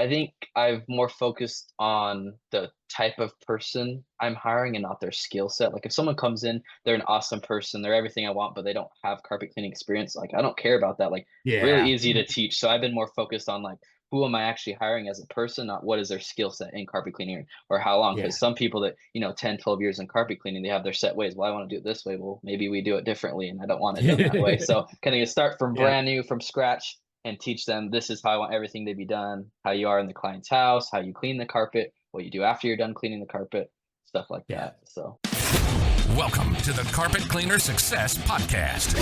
I think I've more focused on the type of person I'm hiring and not their skill set. Like if someone comes in, they're an awesome person, they're everything I want, but they don't have carpet cleaning experience. Like I don't care about that. Like really Yeah. easy to teach. So I've been more focused on like who am I actually hiring as a person, not what is their skill set in carpet cleaning or how long. Yeah. Because some people that, 10, 12 years in carpet cleaning, they have their set ways. Well, I want to do it this way. Well, maybe we do it differently and I don't want it done that way. So kind of start from Yeah. brand new, from scratch and teach them this is how I want everything to be done, how you are in the client's house, how you clean the carpet, what you do after you're done cleaning the carpet, stuff like Yeah. that. So, Welcome to the Carpet Cleaner Success Podcast,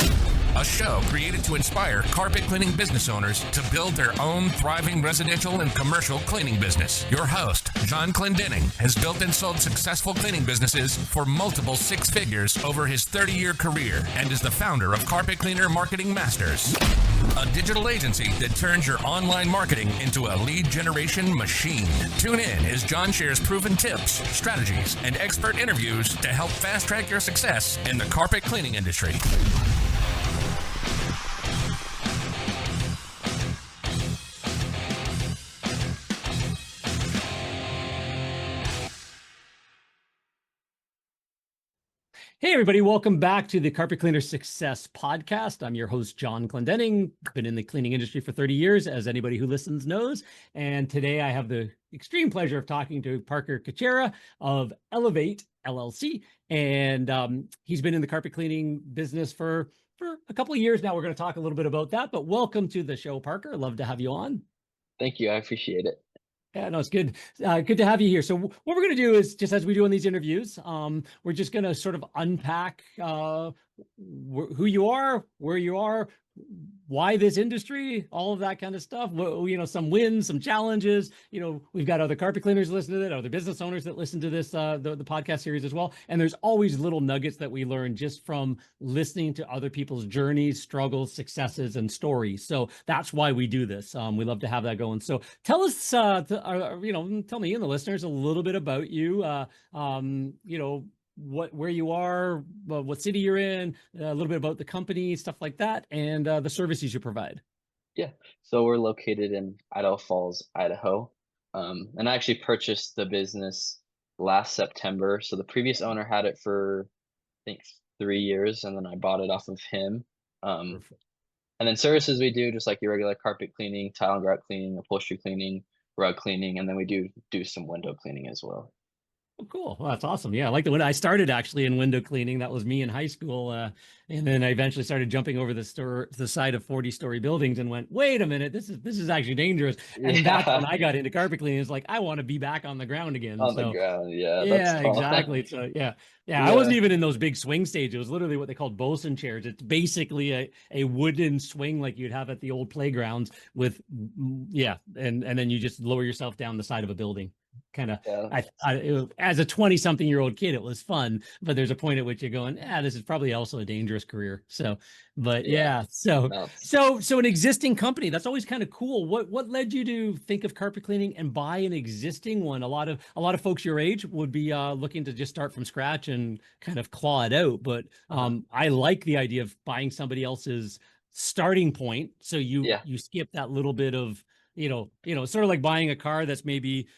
a show created to inspire carpet cleaning business owners to build their own thriving residential and commercial cleaning business. Your host, John Clendenning, has built and sold successful cleaning businesses for multiple six figures over his 30-year career and is the founder of Carpet Cleaner Marketing Masters, a digital agency that turns your online marketing into a lead generation machine. Tune in as John shares proven tips, strategies, and expert interviews to help fast-track your success in the carpet cleaning industry. Hey, everybody. Welcome back to the Carpet Cleaner Success Podcast. I'm your host, John Clendenning. Been in the cleaning industry for 30 years, as anybody who listens knows. And today I have the extreme pleasure of talking to Parker Kucera of Elevate LLC. And he's been in the carpet cleaning business for a couple of years now. We're going to talk a little bit about that. But welcome to the show, Parker. Love to have you on. thank you. I appreciate it. Yeah, no, it's good. Good to have you here. So what we're going to do is, just as we do in these interviews, we're just going to sort of unpack who you are, where you are, why this industry, all of that kind of stuff. Some wins, some challenges. We've got other carpet cleaners listening to it, other business owners that listen to this, the podcast series as well. And there's always little nuggets that we learn just from listening to other people's journeys, struggles, successes, and stories. So that's why we do this. We love to have that going. So tell us, tell me and the listeners a little bit about you. Where you are, what city you're in, a little bit about the company, stuff like that, and the services you provide. Yeah. So we're located in Idaho Falls, Idaho. And I actually purchased the business last September. So the previous owner had it for, I think, 3 years, and then I bought it off of him. Um, Perfect. And then services we do just like your regular carpet cleaning, tile and grout cleaning, upholstery cleaning, rug cleaning, and then we do some window cleaning as well. Oh, cool. Well, that's awesome. Yeah, I like the window. I started actually in window cleaning. That was me in high school. And then I eventually started jumping over the side of 40-story buildings and went, wait a minute, this is actually dangerous. And that's when Yeah, I got into carpet cleaning. It's like, I want to be back on the ground again. on the So ground. Yeah, that's yeah, fun. exactly. So yeah. Yeah, I wasn't Yeah, even in those big swing stages. It was literally what they called bosun chairs. It's basically a wooden swing like you'd have at the old playgrounds with and then you just lower yourself down the side of a building. Kind of yeah, as a 20-something-year-old kid, it was fun, but there's a point at which you're going, this is probably also a dangerous career. So, but yeah. yeah, so No, so an existing company, that's always kind of cool. What led you to think of carpet cleaning and buy an existing one? A lot of folks your age would be looking to just start from scratch and kind of claw it out. But uh-huh. I like the idea of buying somebody else's starting point, so you Yeah, you skip that little bit of sort of like buying a car that's maybe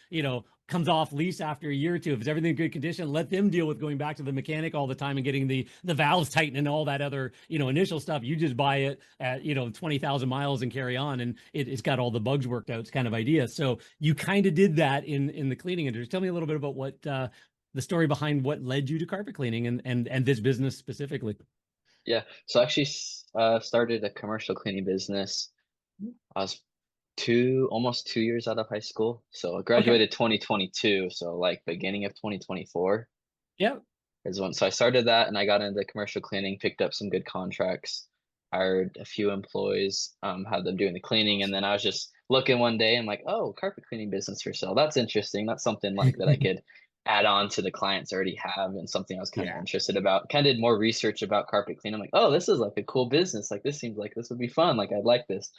comes off lease after a year or two. If it's everything in good condition, let them deal with going back to the mechanic all the time and getting the valves tightened and all that other initial stuff. You just buy it at 20,000 miles and carry on, and it's got all the bugs worked out. It's kind of idea. So you kind of did that in the cleaning industry. Tell me a little bit about what the story behind what led you to carpet cleaning and this business specifically. yeah. So I actually started a commercial cleaning business. I was almost 2 years out of high school. So I Okay. graduated 2022. So like beginning of 2024 Yeah. is when. So I started that and I got into commercial cleaning, picked up some good contracts, hired a few employees, had them doing the cleaning, and then I was just looking one day and like, oh, carpet cleaning business for sale. That's interesting. That's something like that I could add on to the clients I already have and something I was kind of Yeah. interested about. Kind of did more research about carpet cleaning. I'm like, oh, this is like a cool business. Like this seems like this would be fun. Like I'd like this.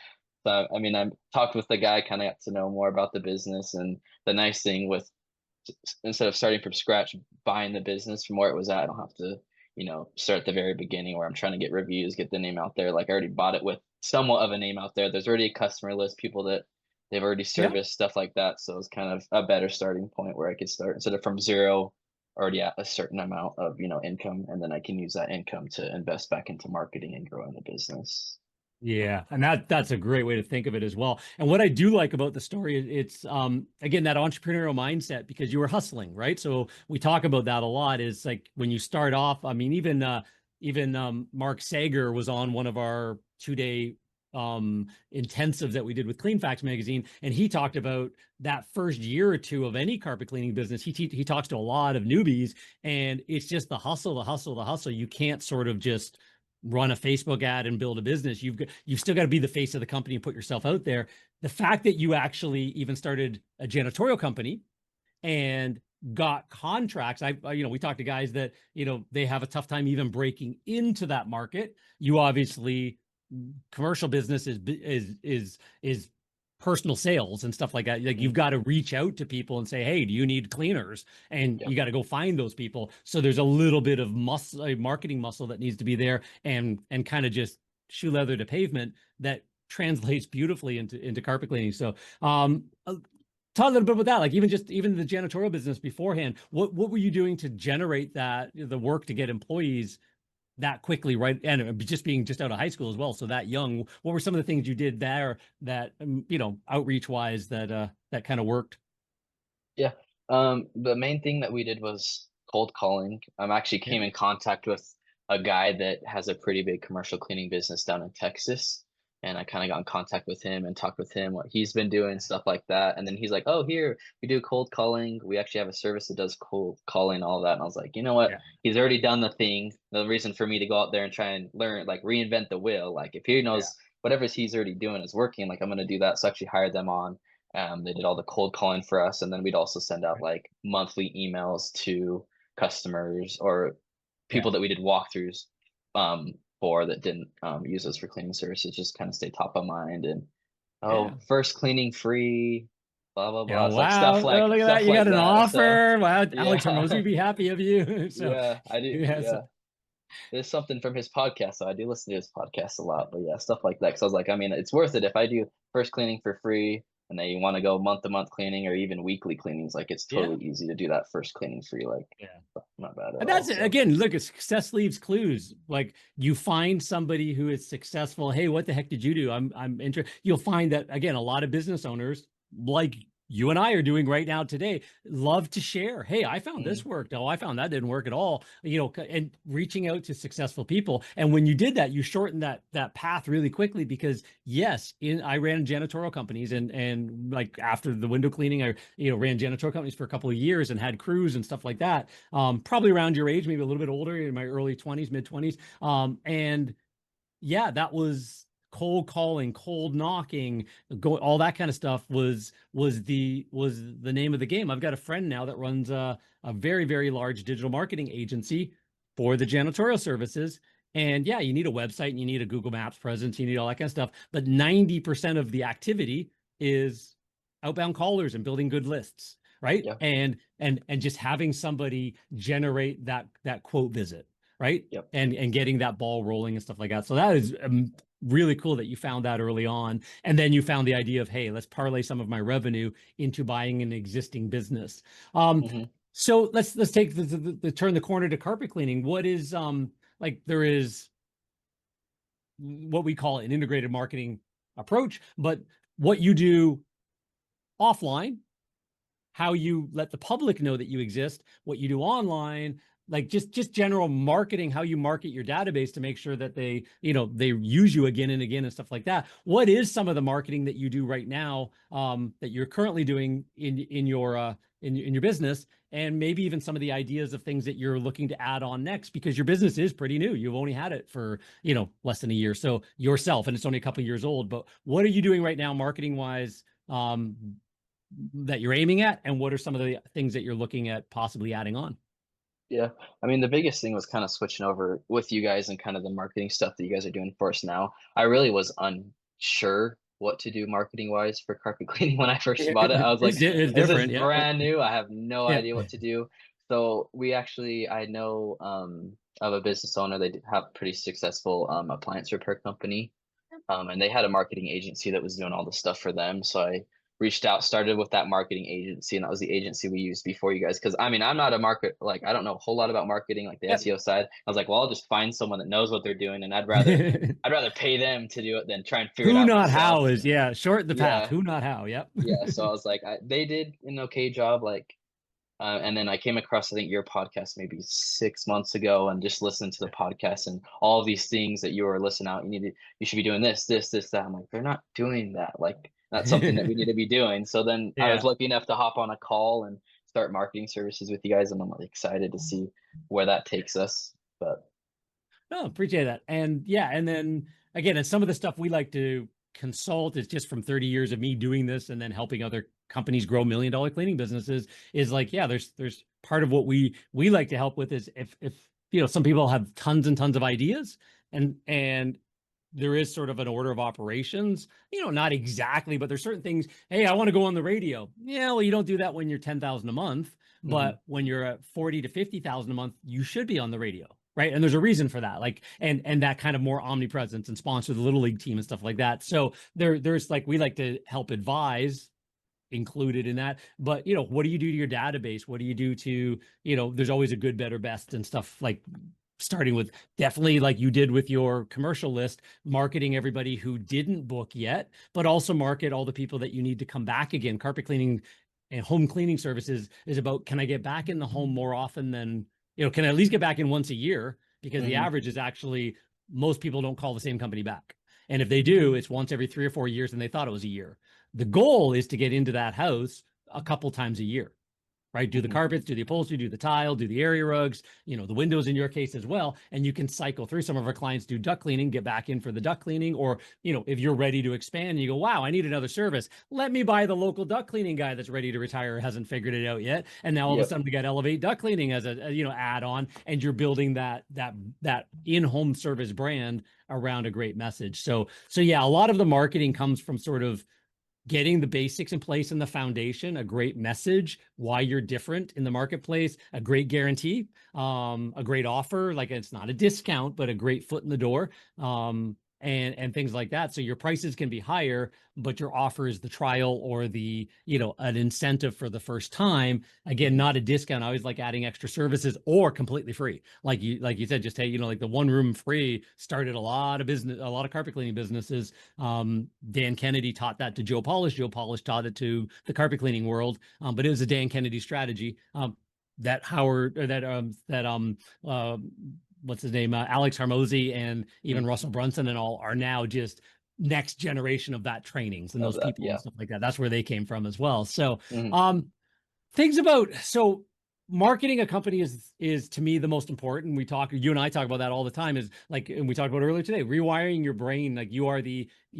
So I mean, I talked with the guy, kind of got to know more about the business, and the nice thing with instead of starting from scratch, buying the business from where it was at, I don't have to, start at the very beginning where I'm trying to get reviews, get the name out there. Like I already bought it with somewhat of a name out there. There's already a customer list, people that they've already Yeah. serviced stuff like that. So it's kind of a better starting point where I could start instead of from zero, already at a certain amount of, income, and then I can use that income to invest back into marketing and growing the business. Yeah, and that's a great way to think of it as well. And what I do like about the story, it's again that entrepreneurial mindset because you were hustling, right? So we talk about that a lot. Is like when you start off. I mean, even Mark Sager was on one of our 2-day intensives that we did with Clean Facts magazine, and he talked about that first year or two of any carpet cleaning business. He talks to a lot of newbies, and it's just the hustle, the hustle, the hustle. You can't sort of just run a Facebook ad and build a business. You've still got to be the face of the company and put yourself out there. The fact that you actually even started a janitorial company and got contracts. We talked to guys that, they have a tough time even breaking into that market. You obviously, commercial business is personal sales and stuff like that. Like you've got to reach out to people and say, hey, do you need cleaners? And Yeah. you got to go find those people. So there's a little bit of muscle, marketing muscle that needs to be there, and kind of just shoe leather to pavement that translates beautifully into carpet cleaning. So talk a little bit about that. Like even the janitorial business beforehand, what were you doing to generate the work to get employees that quickly, right? And just being just out of high school as well, so that young. What were some of the things you did there that outreach wise that kind of worked? Yeah. The main thing that we did was cold calling. Actually Yeah, came in contact with a guy that has a pretty big commercial cleaning business down in Texas. And I kind of got in contact with him and talked with him what he's been doing, stuff like that. And then he's like, "Oh, here we do cold calling. We actually have a service that does cold calling, all that." And I was like, you know what? yeah, He's already done the thing. The reason for me to go out there and try and learn, like reinvent the wheel, like if he yeah, knows whatever he's already doing is working, like I'm gonna do that. So I actually hired them on. They did all the cold calling for us, and then we'd also send out right, like monthly emails to customers or yeah, people that we did walkthroughs for that didn't use us for cleaning services, just kind of stay top of mind. And yeah. oh, first cleaning free, blah blah Yeah, blah. It's like wow. stuff Oh, like look at that. stuff You got like an that. So offer. Wow. Alex yeah, Hermosi would be happy of you. So, yeah, I do. yes. Yeah, there's something from his podcast, so I do listen to his podcast a lot. But yeah, stuff like that. Because I was like, I mean, it's worth it if I do first cleaning for free, and then you want to go month to month cleaning or even weekly cleanings. Like it's Yeah. totally easy to do that first cleaning free. Like Yeah. not bad at And all. that's it. So Again, look, success leaves clues. Like you find somebody who is successful. Hey, what the heck did you do? I'm interested. You'll find that again, a lot of business owners like you and I are doing right now today love to share. Hey, I found this mhm, worked. Oh, I found that didn't work at all. And reaching out to successful people. And when you did that, you shortened that path really quickly because yes, I ran janitorial companies and like after the window cleaning, I ran janitorial companies for a couple of years and had crews and stuff like that. Probably around your age, maybe a little bit older, in my early 20s, mid 20s. And yeah, that was cold calling, cold knocking, all that kind of stuff was the name of the game. I've got a friend now that runs a very, very large digital marketing agency for the janitorial services. And yeah, you need a website and you need a Google Maps presence, you need all that kind of stuff. But 90% of the activity is outbound callers and building good lists, right? yeah, And just having somebody generate that quote visit, right? yep, And getting that ball rolling and stuff like that. So that is really cool that you found that early on, and then you found the idea of, hey, let's parlay some of my revenue into buying an existing business. hmm So let's take the turn the corner to carpet cleaning. What is like there is what we call an integrated marketing approach, but what you do offline, how you let the public know that you exist, what you do online, like just general marketing, how you market your database to make sure that they use you again and again and stuff like that. What is some of the marketing that you do right now that you're currently doing in your business, and maybe even some of the ideas of things that you're looking to add on next, because your business is pretty new. You've only had it for less than a year, so yourself, and it's only a couple of years old. But what are you doing right now marketing wise that you're aiming at, and what are some of the things that you're looking at possibly adding on? yeah. I mean, the biggest thing was kind of switching over with you guys and kind of the marketing stuff that you guys are doing for us now. I really was unsure what to do marketing wise for carpet cleaning when I first Yeah, bought it. I was like, it's this is different. Yeah, brand new. I have no yeah, idea what to do. So I know of a business owner. Have a pretty successful appliance repair company. And they had a marketing agency that was doing all the stuff for them. So I reached out, started with that marketing agency, and that was the agency we used before you guys. Because I mean, I'm not a like I don't know a whole lot about marketing, like the Yep. SEO side. I was like, well, I'll just find someone that knows what they're doing, and I'd rather pay them to do it than try and figure it Who out not myself. how is, yeah, short the path. Yeah, Who not how. Yep. yeah. So I was like, they did an okay job, like. And then I came across, I think, your podcast maybe 6 months ago, and just listened to the podcast and all of these things that you were listening out. You should be doing this, that. I'm like, they're not doing that. Like, that's something that we need to be doing. So then I was Yeah. lucky enough to hop on a call and start marketing services with you guys, and I'm really excited to see where that takes us. But No, appreciate that. And yeah, and then again, and some of the stuff we like to consult is just from 30 years of me doing this and then helping other companies grow $1 million cleaning businesses is like, yeah, there's part of what we like to help with is if some people have tons and tons of ideas and there is sort of an order of operations, not exactly, but there's certain things. Hey, I want to go on the radio. Yeah, well, you don't do that when you're 10,000 a month, but when you're at 40 to 50,000 a month, you should be on the radio. Right. And there's a reason for that, like, and that kind of more omnipresence and sponsor the little league team and stuff like that. So there's like, we like to help advise included in that, but what do you do to your database? What do you do to, there's always a good, better, best and stuff, like starting with definitely like you did with your commercial list, marketing everybody who didn't book yet, but also market all the people that you need to come back again. Carpet cleaning and home cleaning services is about, can I get back in the home more often than, can I at least get back in once a year? Because the average is actually, most people don't call the same company back. And if they do, it's once every 3 or 4 years and they thought it was a year. The goal is to get into that house a couple times a year. Right? Do the carpets, do the upholstery, do the tile, do the area rugs, the windows in your case as well. And you can cycle through. Some of our clients do duct cleaning, get back in for the duct cleaning. Or, if you're ready to expand, you go, wow, I need another service. Let me buy the local duct cleaning guy that's ready to retire or hasn't figured it out yet. And now all of a sudden we got Elevate Duct Cleaning as a add on, and you're building that in-home service brand around a great message. So yeah, a lot of the marketing comes from sort of getting the basics in place and the foundation, a great message, why you're different in the marketplace, a great guarantee, a great offer, like it's not a discount, but a great foot in the door, and things like that. So your prices can be higher, but your offer is the trial or the, an incentive for the first time. Again, not a discount. I always like adding extra services or completely free. Like you said, just, hey, like the one room free started a lot of carpet cleaning businesses. Dan Kennedy taught that to Joe Polish. Joe Polish taught it to the carpet cleaning world. But it was a Dan Kennedy strategy. That Howard, or what's his name? Alex Harmozy and even Russell Brunson and all are now just next generation of that trainings and those people and stuff like that. That's where they came from as well. So, so marketing a company is to me the most important. You and I talk about that all the time, is like, and we talked about earlier today, rewiring your brain. Like you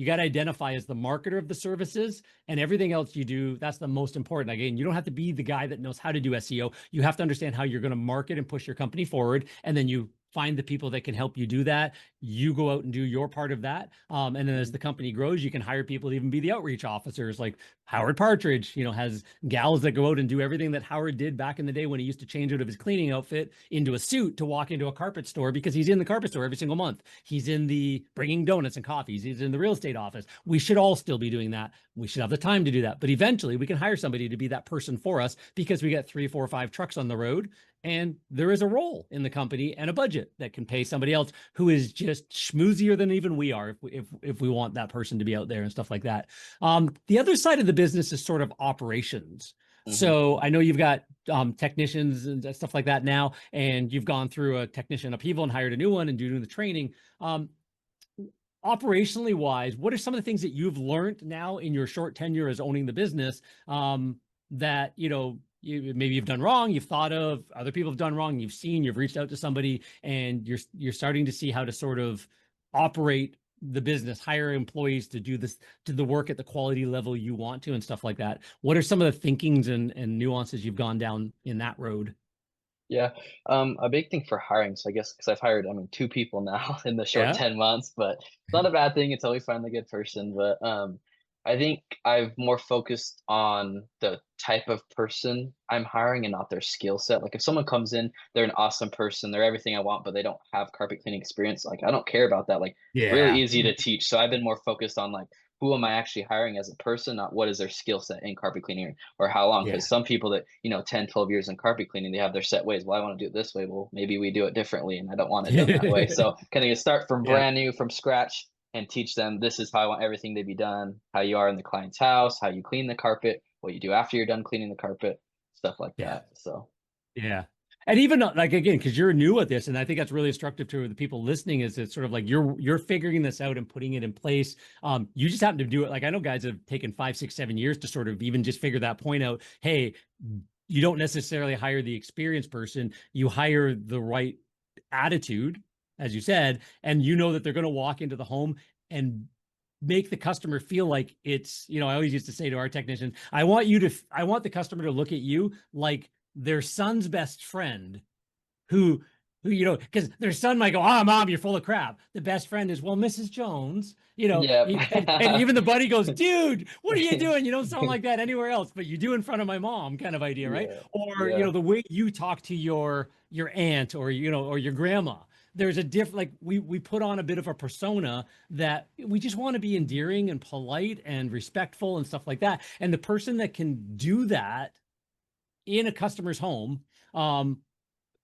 got to identify as the marketer of the services, and everything else you do, that's the most important. Again, you don't have to be the guy that knows how to do SEO. You have to understand how you're going to market and push your company forward. And then you find the people that can help you do that. You go out and do your part of that. And then as the company grows, you can hire people to even be the outreach officers, like Howard Partridge, has gals that go out and do everything that Howard did back in the day when he used to change out of his cleaning outfit into a suit to walk into a carpet store, because he's in the carpet store every single month. He's in the bringing donuts and coffees. He's in the real estate office. We should all still be doing that. We should have the time to do that. But eventually we can hire somebody to be that person for us, because we got 3, 4, 5 trucks on the road. And there is a role in the company and a budget that can pay somebody else who is just schmoozier than even we are, if we want that person to be out there and stuff like that. The other side of the business is sort of operations. So I know you've got technicians and stuff like that now, and you've gone through a technician upheaval and hired a new one and doing the training. Operationally wise, what are some of the things that you've learned now in your short tenure as owning the business that, maybe you've done wrong, you've thought of, other people have done wrong, you've reached out to somebody, and you're starting to see how to sort of operate the business, hire employees to do the work at the quality level you want to and stuff like that. What are some of the thinkings and nuances you've gone down in that road? Yeah, a big thing for hiring. So I guess because I've hired, 2 people now in the short 10 months, but it's not a bad thing until we find the good person. But I think I've more focused on the type of person I'm hiring and not their skill set. Like if someone comes in, they're an awesome person, they're everything I want, but they don't have carpet cleaning experience. Like I don't care about that. Like really easy to teach. So I've been more focused on like who am I actually hiring as a person, not what is their skill set in carpet cleaning or how long. Yeah. Because some people that, 10, 12 years in carpet cleaning, they have their set ways. Well, I want to do it this way. Well, maybe we do it differently and I don't want it done that way. So kind of start from Yeah. brand new, from scratch, and teach them this is how I want everything to be done, how you are in the client's house, how you clean the carpet, what you do after you're done cleaning the carpet, stuff like Yeah. that. So Yeah. And even like, again, because you're new at this, and I think that's really instructive to the people listening, is it's sort of like you're figuring this out and putting it in place. You just happen to do it. Like, I know guys have taken 5, 6, 7 years to sort of even just figure that point out. Hey, you don't necessarily hire the experienced person, you hire the right attitude, as you said, and you know that they're going to walk into the home and make the customer feel like it's, I always used to say to our technicians, I want the customer to look at you like their son's best friend who because their son might go, Mom, you're full of crap. The best friend is, well, Mrs. Jones, and even the buddy goes, dude, what are you doing? You don't sound like that anywhere else, but you do in front of my mom, kind of idea, right? Or, the way you talk to your aunt or, or your grandma. There's a different, like we put on a bit of a persona that we just want to be endearing and polite and respectful and stuff like that. And the person that can do that in a customer's home,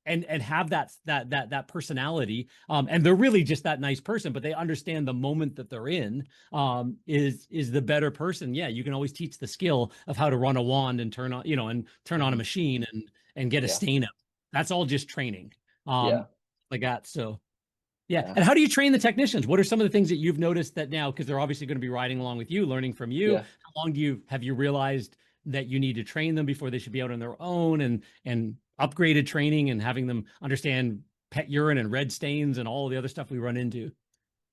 and have that personality, and they're really just that nice person, but they understand the moment that they're in, is the better person. Yeah, you can always teach the skill of how to run a wand and turn on a machine and get a stain out. That's all just training, like that. So yeah. And how do you train the technicians? What are some of the things that you've noticed that now, because they're obviously going to be riding along with you, learning from you? How long have you realized that you need to train them before they should be out on their own, and upgraded training and having them understand pet urine and red stains and all the other stuff we run into?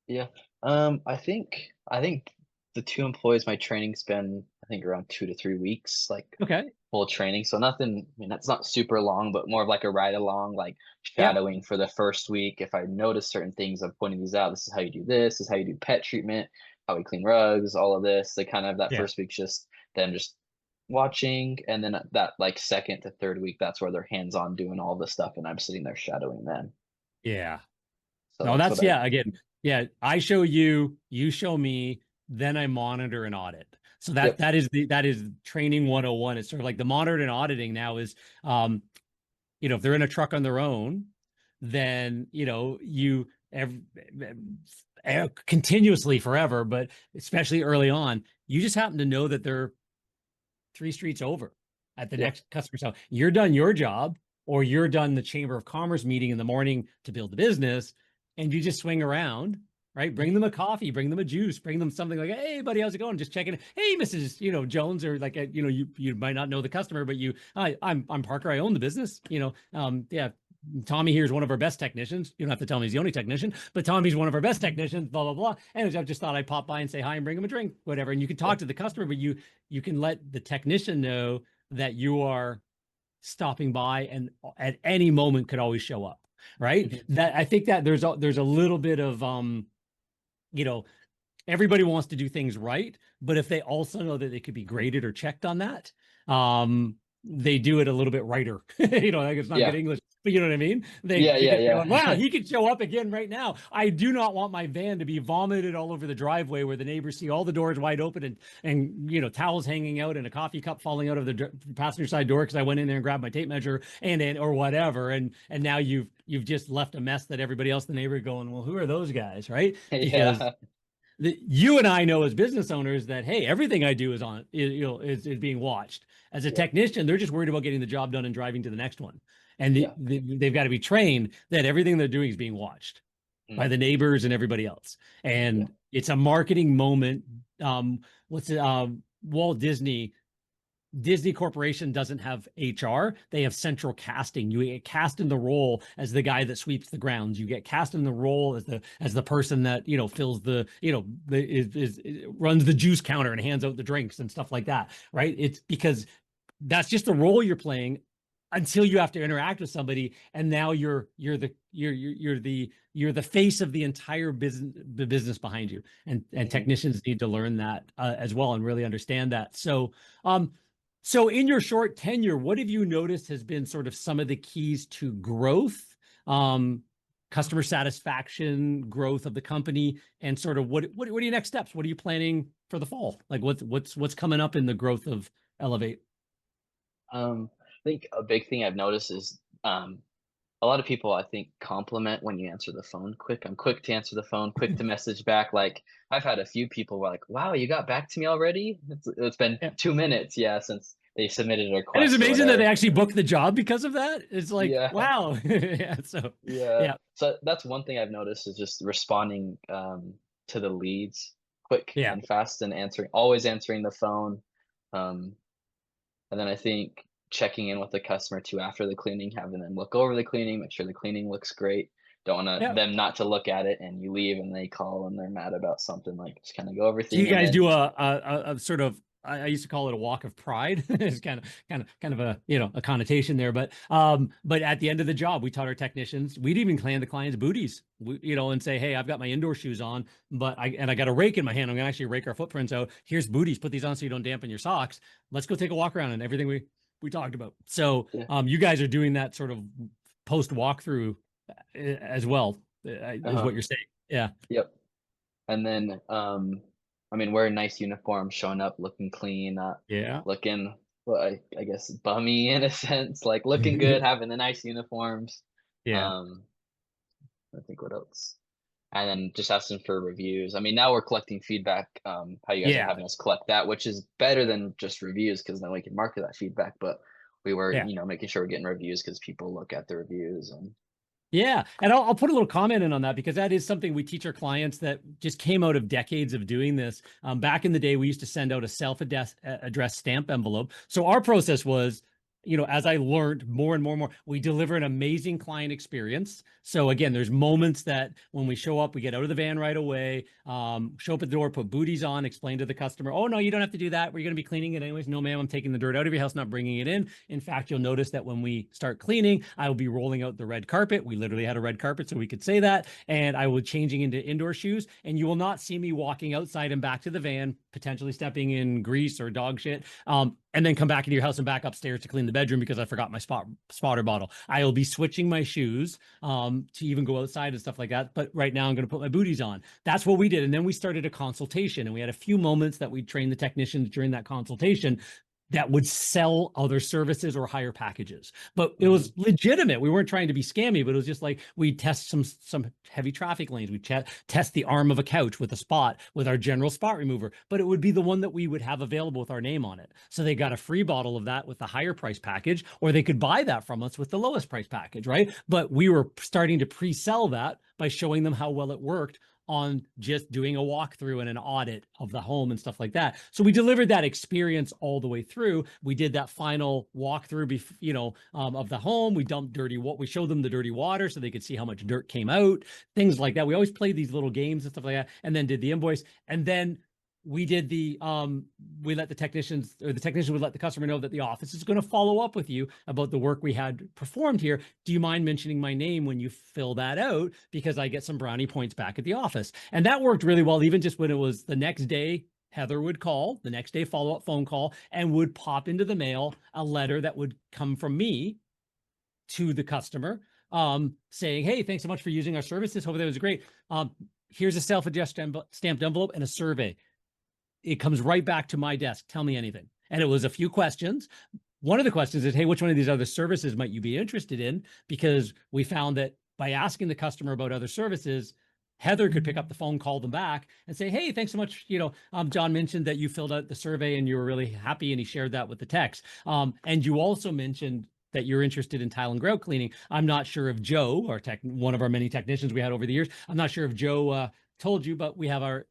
Yeah. I think the two employees, my training's been, I think, around 2 to 3 weeks, like Okay. full training. So nothing, I mean, that's not super long, but more of like a ride along, like Yeah. shadowing for the first week. If I notice certain things, I'm pointing these out. This is how you do this, is how you do pet treatment, how we clean rugs, all of this. They kind of, that Yeah. first week's just them just watching. And then that like second to third week, that's where they're hands on doing all the stuff. And I'm sitting there shadowing them. Yeah. So No, that's that's, what I, again, yeah. I show you, you show me, then I monitor and audit. So yep. that is training 101. It's sort of like the monitoring and auditing now is, if they're in a truck on their own, then, you continuously forever, but especially early on, you just happen to know that they're 3 streets over at the next customer's house. You're done your job, or you're done the Chamber of Commerce meeting in the morning to build the business, and you just swing around, right? Bring them a coffee, bring them a juice, bring them something like, hey, buddy, how's it going? Just checking. Hey, Mrs. Jones, or like, you might not know the customer, but I'm Parker. I own the business. Yeah. Tommy here is one of our best technicians. You don't have to tell me he's the only technician, but Tommy's one of our best technicians, blah, blah, blah. And I just thought I'd pop by and say hi and bring him a drink, whatever. And you can talk to the customer, but you can let the technician know that you are stopping by and at any moment could always show up. Right. That I think that there's a little bit of, everybody wants to do things right, but if they also know that they could be graded or checked on that, they do it a little bit righter. Like, it's not good English, but you know what I mean? Going, wow, he could show up again right now. I do not want my van to be vomited all over the driveway where the neighbors see all the doors wide open and towels hanging out and a coffee cup falling out of the passenger side door because I went in there and grabbed my tape measure or whatever, and now you've just left a mess that everybody else in the neighborhood going, well, who are those guys, right? Because you and I know as business owners that, hey, everything I do is being watched. As a technician, they're just worried about getting the job done and driving to the next one. And they've got to be trained that everything they're doing is being watched by the neighbors and everybody else. And it's a marketing moment. Walt Disney Corporation doesn't have HR. They have central casting. You get cast in the role as the guy that sweeps the grounds. You get cast in the role as the person that, fills runs the juice counter and hands out the drinks and stuff like that. Right. It's because that's just the role you're playing until you have to interact with somebody. And now you're the face of the entire business behind you. And technicians need to learn that as well and really understand that. So in your short tenure, what have you noticed has been sort of some of the keys to growth, customer satisfaction, growth of the company, and sort of what are your next steps? What are you planning for the fall? Like what's coming up in the growth of Elevate? I think a big thing I've noticed is a lot of people, I think, compliment when you answer the phone quick. I'm quick to answer the phone, quick to message back. Like I've had a few people were like, "Wow, you got back to me already? It's been Yeah. 2 minutes, yeah, since they submitted a It is request or amazing that they whatever." actually booked the job because of that. It's like, Yeah, wow. Yeah. So yeah. yeah, So that's one thing I've noticed is just responding to the leads quick yeah. and fast and always answering the phone. Um, And then I think checking in with the customer too after the cleaning, having them look over the cleaning, make sure the cleaning looks great. Don't want Yeah. them not to look at it and you leave and they call and they're mad about something. Like just kind of go Do you everything and guys then do a sort of I used to call it a walk of pride. It's kind of a a connotation there, but at the end of the job, we taught our technicians, we'd even clean the client's booties, and say, hey, I've got my indoor shoes on, but I got a rake in my hand. I'm gonna actually rake our footprints out. Here's booties. Put these on so you don't dampen your socks. Let's go take a walk around and everything we talked about. So yeah. you guys are doing that sort of post walkthrough as well, is Uh-huh. what you're saying. Yeah. Yep. And then I mean wearing nice uniforms, showing up looking clean, not Yeah. looking well, I guess bummy in a sense, like looking good, having the nice uniforms. Yeah. Um I think what else? And then just asking for reviews. I mean, now we're collecting feedback, how you guys are Yeah. having us collect that, which is better than just reviews because then we can market that feedback. But we were, Yeah. making sure we're getting reviews because people look at the reviews and Yeah. And I'll put a little comment in on that because that is something we teach our clients that just came out of decades of doing this. Back in the day, we used to send out a self-addressed stamp envelope. So our process was, as I learned more and more and more, we deliver an amazing client experience. So again, there's moments that when we show up, we get out of the van right away, show up at the door, put booties on, explain to the customer, oh, no, you don't have to do that. We're going to be cleaning it anyways. No, ma'am, I'm taking the dirt out of your house, not bringing it in. In fact, you'll notice that when we start cleaning, I will be rolling out the red carpet. We literally had a red carpet, so we could say that. And I will be changing into indoor shoes. And you will not see me walking outside and back to the van, potentially stepping in grease or dog shit. And then come back into your house and back upstairs to clean the bedroom because I forgot my spotter bottle. I will be switching my shoes to even go outside and stuff like that. But right now I'm going to put my booties on. That's what we did. And then we started a consultation and we had a few moments that we trained the technicians during that consultation that would sell other services or higher packages. But it was legitimate. We weren't trying to be scammy, but it was just like we test some heavy traffic lanes. We test the arm of a couch with a spot with our general spot remover, but it would be the one that we would have available with our name on it. So they got a free bottle of that with the higher price package, or they could buy that from us with the lowest price package, right? But we were starting to pre-sell that by showing them how well it worked on just doing a walkthrough and an audit of the home and stuff like that. So we delivered that experience all the way through. We did that final walkthrough, of the home. We dumped we showed them the dirty water so they could see how much dirt came out, things like that. We always played these little games and stuff like that, and then did the invoice. And then we did we let the technician would let the customer know that the office is going to follow up with you about the work we had performed here. Do you mind mentioning my name when you fill that out? Because I get some brownie points back at the office. And that worked really well. Even just when it was the next day, Heather would call the next day, follow-up phone call, and would pop into the mail a letter that would come from me to the customer, saying, hey, thanks so much for using our services. Hope that was great. Here's a self-addressed stamped envelope and a survey. It comes right back to my desk. Tell me anything. And it was a few questions. One of the questions is, hey, which one of these other services might you be interested in? Because we found that by asking the customer about other services, Heather could pick up the phone, call them back and say, hey, thanks so much. John mentioned that you filled out the survey and you were really happy, and he shared that with the text. And you also mentioned that you're interested in tile and grout cleaning. I'm not sure if Joe, one of our many technicians we had over the years, I'm not sure if Joe told you, but we have our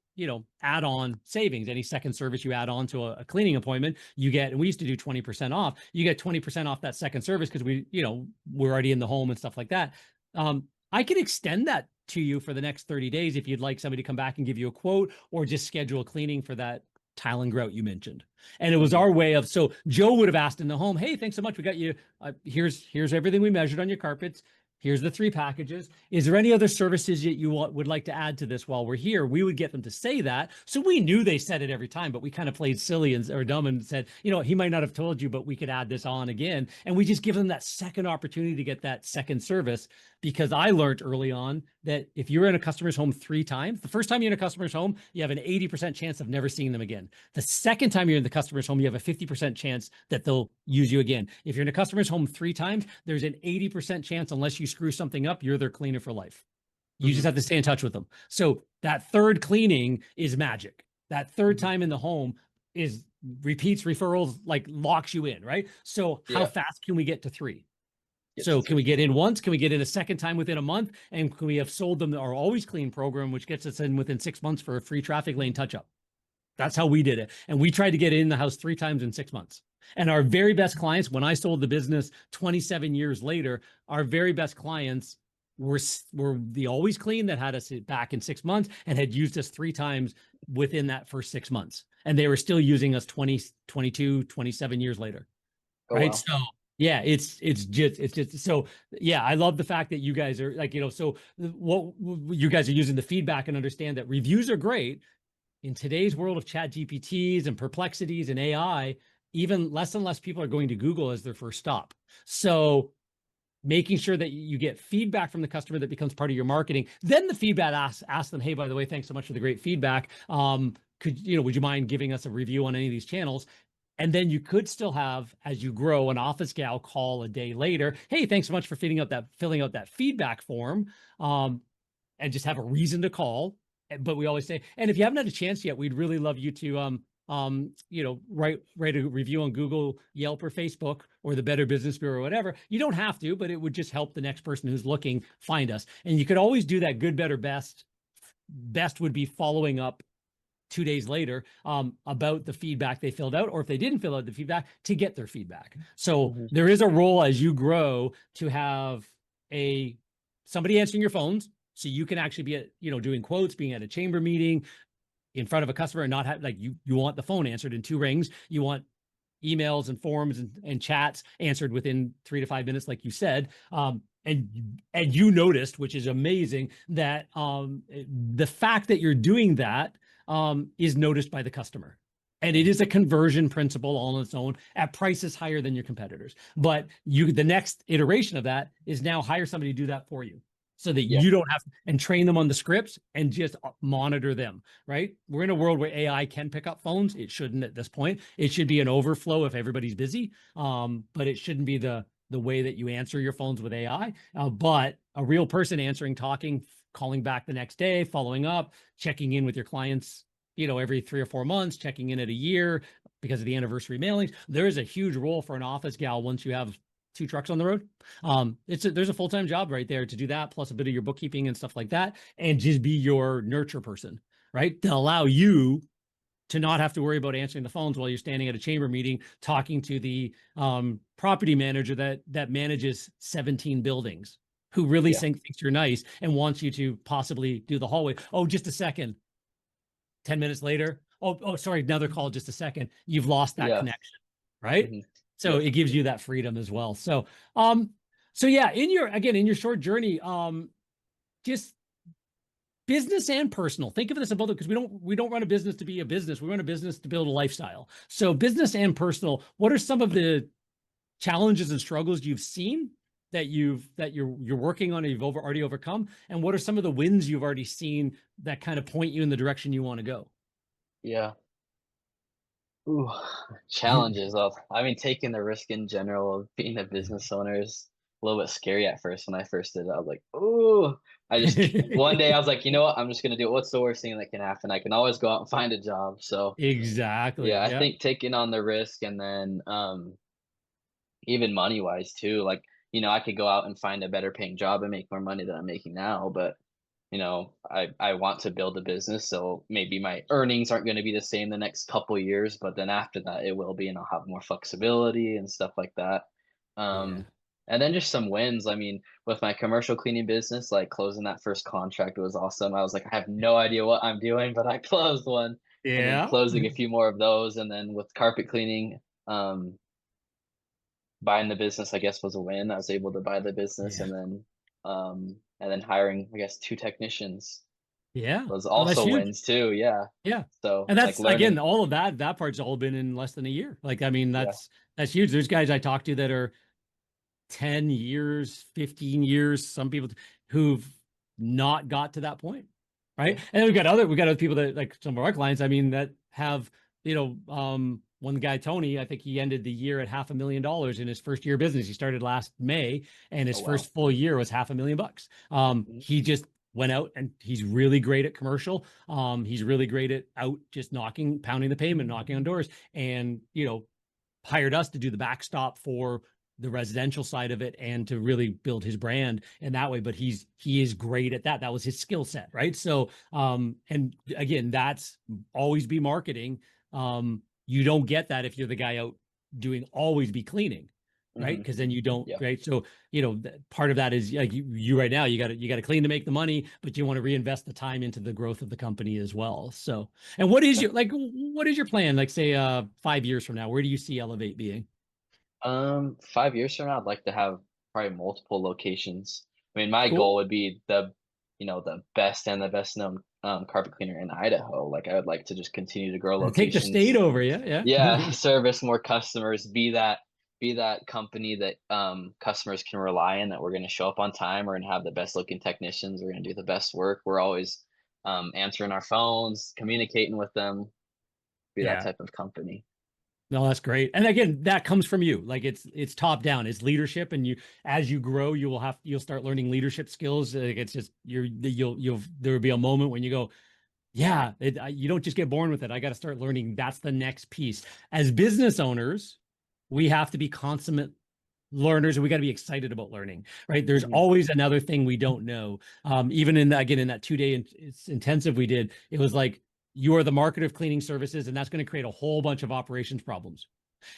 add-on savings. Any second service you add on to a cleaning appointment, you get, and we used to do 20% off. You get 20% off that second service because we're already in the home and stuff like that. I can extend that to you for the next 30 days if you'd like somebody to come back and give you a quote, or just schedule a cleaning for that tile and grout you mentioned. And it was our way of, so Joe would have asked in the home, hey, thanks so much. We got you. Here's everything we measured on your carpets. Here's the 3 packages. Is there any other services that you would like to add to this while we're here? We would get them to say that. So we knew they said it every time, but we kind of played silly or dumb and said, you know, he might not have told you, but we could add this on again. And we just give them that second opportunity to get that second service, because I learned early on that if you're in a customer's home 3 times, the first time you're in a customer's home, you have an 80% chance of never seeing them again. The second time you're in the customer's home, you have a 50% chance that they'll use you again. If you're in a customer's home 3 times, there's an 80% chance, unless you screw something up, you're their cleaner for life. You just have to stay in touch with them. So that third cleaning is magic. That third time in the home is repeats, referrals, like locks you in, right? So how fast can we get to 3? So can we get in once? Can we get in a second time within a month? And can we have sold them our Always Clean program, which gets us in within 6 months for a free traffic lane touch-up? That's how we did it. And we tried to get in the house 3 times in 6 months. And our very best clients, when I sold the business 27 years later, our very best clients were the Always Clean that had us back in 6 months and had used us 3 times within that first 6 months. And they were still using us 20, 22, 27 years later. Right. Wow. So yeah, it's just so, yeah, I love the fact that you guys are like, you know, so what you guys are using the feedback and understand that reviews are great. In today's world of chat GPTs and perplexities and AI, even less and less people are going to Google as their first stop. So making sure that you get feedback from the customer that becomes part of your marketing. Then the feedback ask them, hey, by the way, thanks so much for the great feedback. Would you mind giving us a review on any of these channels? And then you could still have, as you grow, an office gal call a day later. Hey, thanks so much for filling out that feedback form, and just have a reason to call. But we always say, and if you haven't had a chance yet, we'd really love you to write a review on Google, Yelp, or Facebook, or the Better Business Bureau, or whatever. You don't have to, but it would just help the next person who's looking find us. And you could always do that good, better, best. Best would be following up 2 days later about the feedback they filled out, or if they didn't fill out the feedback, to get their feedback. So there is a role as you grow to have somebody answering your phones, so you can actually be doing quotes, being at a chamber meeting in front of a customer, and not have you want the phone answered in 2 rings. You want emails and forms and chats answered within 3 to 5 minutes, like you said. And you noticed, which is amazing, that the fact that you're doing that is noticed by the customer. And it is a conversion principle all on its own at prices higher than your competitors. But the next iteration of that is now hire somebody to do that for you, so that you don't have to, and train them on the scripts and just monitor them, right? We're in a world where AI can pick up phones. It shouldn't at this point. It should be an overflow if everybody's busy, but it shouldn't be the way that you answer your phones with AI. But a real person answering, talking, calling back the next day, following up, checking in with your clients, every 3 or 4 months, checking in at a year because of the anniversary mailings. There is a huge role for an office gal once you have 2 trucks on the road. There's a full-time job right there to do that, plus a bit of your bookkeeping and stuff like that, and just be your nurture person, right? To allow you to not have to worry about answering the phones while you're standing at a chamber meeting, talking to the property manager that manages 17 buildings, who really thinks you're nice and wants you to possibly do the hallway. Oh, just a second. 10 minutes later. Oh, sorry, another call, just a second. You've lost that connection, right? So it gives you that freedom as well. So, yeah, in your short journey, just business and personal. Think of this about it, because we don't run a business to be a business. We run a business to build a lifestyle. So business and personal. What are some of the challenges and struggles you've seen that you're working on, and you've already overcome? And what are some of the wins you've already seen that kind of point you in the direction you want to go? Yeah. Ooh, challenges of, taking the risk in general of being a business owner is a little bit scary at first. When I first did it, I was like, ooh, one day I was like, you know what? I'm just going to do it. What's the worst thing that can happen? I can always go out and find a job. So exactly. Yeah, I think taking on the risk, and then even money wise too, like, I could go out and find a better paying job and make more money than I'm making now, but I want to build a business, so maybe my earnings aren't going to be the same the next couple years, but then after that it will be, and I'll have more flexibility and stuff like that. And then just some wins. With my commercial cleaning business, like closing that first contract was awesome. I was like, I have no idea what I'm doing, but I closed one. And then closing a few more of those, and then with carpet cleaning, buying the business, I guess, was a win. I was able to buy the business, and then and then hiring, I guess, 2 technicians Yeah. was Oh, that's also huge. wins too. Yeah. Yeah. So And like that's again, learning. all of that part's all been in less than a year. Like, I mean, Yeah. that's huge. There's guys I talk to that are 10 years, 15 years, some people who've not got to that point. Right. Yeah. And then we got other people that, like some of our clients, I mean, that have, one guy, Tony, I think he ended the year at $500,000 in his first year of business. He started last May, and his Oh wow. first full year was $500,000. Mhm. He just went out, and he's really great at commercial. He's really great at out just pounding the pavement, knocking on doors, and hired us to do the backstop for the residential side of it and to really build his brand in that way. But he is great at that. That was his skill set, right? So and again, that's always be marketing. You don't get that if you're the guy out doing always be cleaning, right? Mhm. Because then you don't, Yeah. right? So part of that is like you right now, you got to clean to make the money, but you want to reinvest the time into the growth of the company as well. So, and what is Yeah. what is your plan? Like, say 5 years from now, where do you see Elevate being? 5 years from now, I'd like to have probably multiple locations. I mean, my Cool. goal would be the best and the best known carpet cleaner in Idaho. Like, I would like to just continue to grow Take the state locations. over, yeah, Yeah, yeah. service more customers, be that company that customers can rely on, that we're going to show up on time, we're going to have the best looking technicians, we're going to do the best work, we're always answering our phones, communicating with them, be that Yeah. type of company. No, that's great. And again, that comes from you. Like it's top down. It's leadership, and as you grow, you'll start learning leadership skills. Like it's just there will be a moment when you go, yeah, you don't just get born with it. I got to start learning. That's the next piece. As business owners, we have to be consummate learners, and we got to be excited about learning, right? There's Hmm. always another thing we don't know. Even in that 2 day it's intensive we did, it was like you are the market of cleaning services, and that's going to create a whole bunch of operations problems.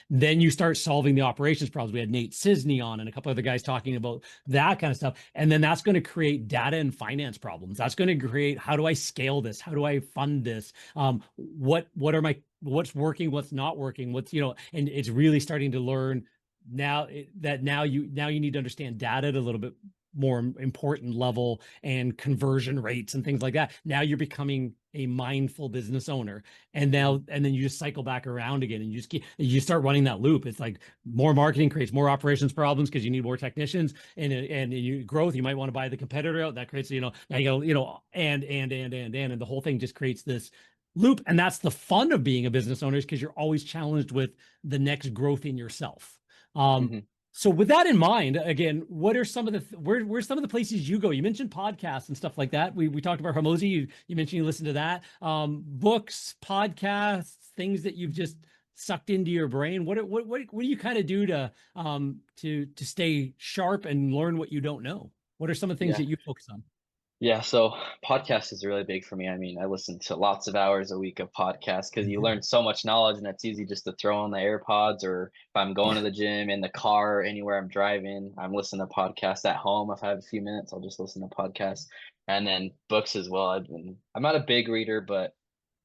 Then you start solving the operations problems. We had Nate Cisney on and a couple other guys talking about that kind of stuff. And then that's going to create data and finance problems. That's going to create, how do I scale this? How do I fund this? What's working, what's not working, and it's really starting to learn now you need to understand data at a little bit more important level, and conversion rates and things like that. Now you're becoming a mindful business owner, and Hmm. then you just cycle back around again, and you start running that loop. It's like more marketing creates more operations problems because you need more technicians, and you growth, you might want to buy the competitor out. That creates, now you go, and the whole thing just creates this loop. And that's the fun of being a business owner, is because you're always challenged with the next growth in yourself. um Hmm. so with that in mind, again, what are some of where's some of the places you go? You mentioned podcasts and stuff like that. We talked about Hermosi. You mentioned you listen to that. Books, podcasts, things that you've just sucked into your brain. What do you kind of do to stay sharp and learn what you don't know? What are some of the things Yeah. that you focus on? Yeah, so podcast is really big for me. I mean, I listen to lots of hours a week of podcasts because you learn so much knowledge, and it's easy just to throw on the AirPods, or if I'm going Yeah. to the gym, in the car, anywhere I'm driving, I'm listening to podcasts at home. If I have a few minutes, I'll just listen to podcasts. And then books as well. I'm not a big reader, but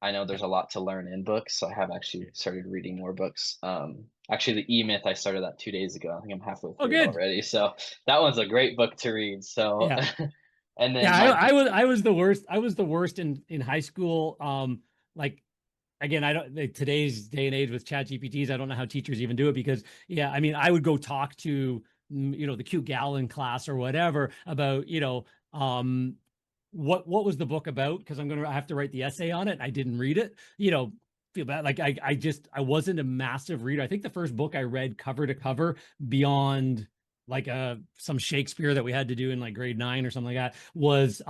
I know there's a lot to learn in books. So I have actually started reading more books. Actually, the E-Myth, I started that 2 days ago. I think I'm halfway Oh, through it good. already. So that one's a great book to read. So, Yeah. and Yeah, then my I was the worst. I was the worst in high school. Like, again, I don't, like, today's day and age with chat GPTs, I don't know how teachers even do it, because yeah, I mean, I would go talk to the cute gal in class or whatever about what was the book about, because I have to write the essay on it. I didn't read it. Feel bad. Like I wasn't a massive reader. I think the first book I read cover to cover, beyond like some Shakespeare that we had to do in like grade 9 or something like that, was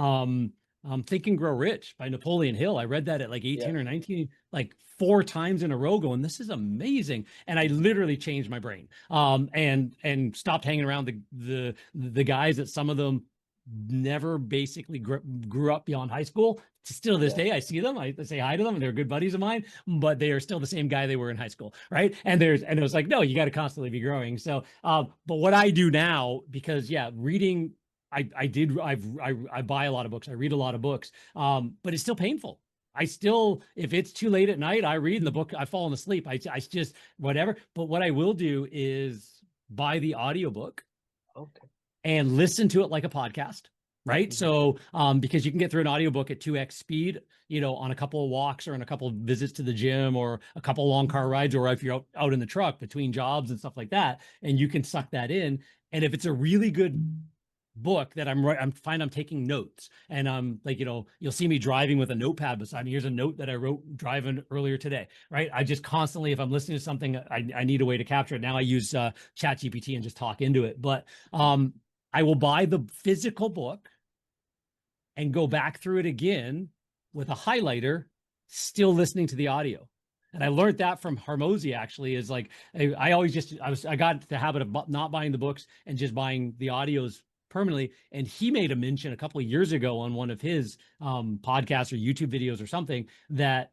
Think and Grow Rich by Napoleon Hill. I read that at like yeah. 18 or 19, like 4 times in a row, going, this is amazing. And I literally changed my brain. And stopped hanging around the guys that some of them never basically grew up beyond high school. Still to this Yeah. day, I see them, I say hi to them, and they're good buddies of mine, but they are still the same guy they were in high school, right? And it was like, no, you got to constantly be growing. So, but what I do now, because yeah, reading, I buy a lot of books, I read a lot of books, but it's still painful. I still, if it's too late at night, I read the book, I've fallen asleep. I just, whatever. But what I will do is buy the audiobook, Okay. and listen to it like a podcast. Right. So, because you can get through an audiobook at 2x speed, on a couple of walks or on a couple of visits to the gym or a couple of long car rides, or if you're out in the truck between jobs and stuff like that, and you can suck that in. And if it's a really good book that I'm taking notes, and like, you'll see me driving with a notepad beside me. Here's a note that I wrote driving earlier today, right? I just constantly, if I'm listening to something, I need a way to capture it. Now I use ChatGPT and just talk into it. But I will buy the physical book and go back through it again with a highlighter, still listening to the audio. And I learned that from Harmozy, actually, is like, I got the habit of not buying the books and just buying the audios permanently. And he made a mention a couple of years ago on one of his podcasts or YouTube videos or something, that